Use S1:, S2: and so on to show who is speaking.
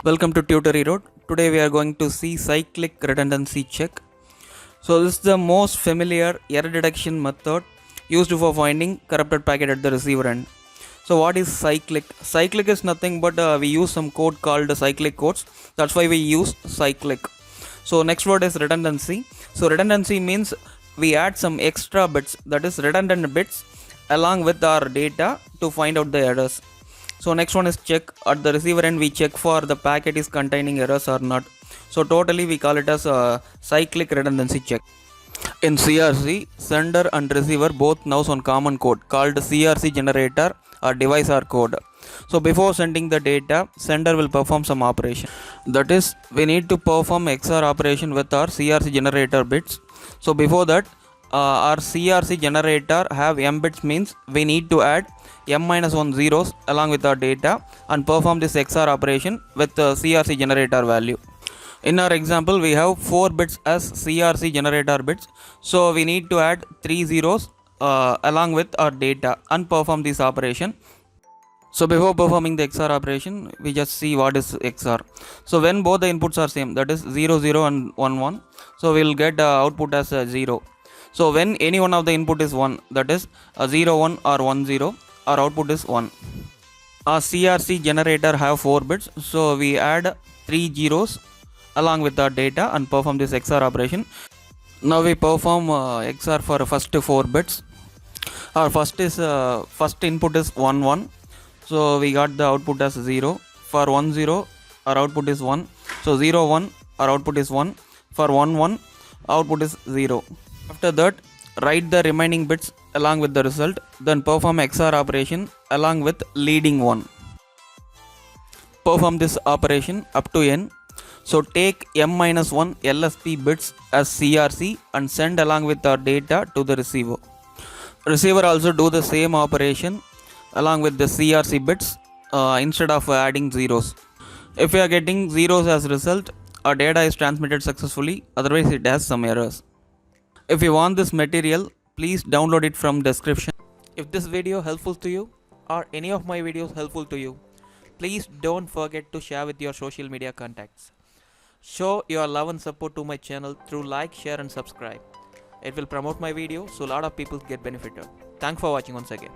S1: Welcome to Tutory Road. Today we are going to see Cyclic Redundancy Check. So this is the most familiar error detection method used for finding corrupted packet at the receiver end. So what is cyclic? Cyclic is nothing but we use some code called cyclic codes. That's why we use cyclic. So next word is redundancy. So redundancy means we add some extra bits, that is redundant bits, along with our data to find out the errors. So next one is check. At the receiver end we check for the packet is containing errors or not. So totally we call it as a cyclic redundancy check. In CRC, sender and receiver both knows one common code called CRC-Generator or Divisor code. So before sending the data, sender will perform some operation. That is, we need to perform XOR operation with our CRC-Generator bits. So before that, our CRC-Generator have M bits, means we need to add M-1 zeros along with our data and perform this XOR operation with the CRC-Generator value. In our example, we have 4 bits as CRC-Generator bits, so we need to add 3 zeros along with our data and perform this operation. So before performing the XOR operation, we just see what is XOR. So when both the inputs are same, that is 0 0 and 1 1, so we will get output as 0. So when any one of the input is 1, that is 0 1 or 1 0, our output is 1. Our CRC-Generator have 4 bits, so we add 3 zeros along with our data and perform this XOR operation. Now we perform XOR for first 4 bits. Our first input is 1 1, so we got the output as 0. For 1 0, our output is 1. So 0 1, our output is 1. For 1 1, output is 0. After that, write the remaining bits along with the result, then perform XOR operation along with leading 1. Perform this operation up to n. So take M-1 LSB bits as CRC and send along with our data to the receiver. Receiver also do the same operation along with the CRC bits instead of adding zeros. If we are getting zeros as result, our data is transmitted successfully, otherwise it has some errors. If you want this material, please download it from description. If this video helpful to you or any of my videos helpful to you, please don't forget to share with your social media contacts. Show your love and support to my channel through like, share and subscribe. It will promote my video so a lot of people get benefited. Thanks for watching once again.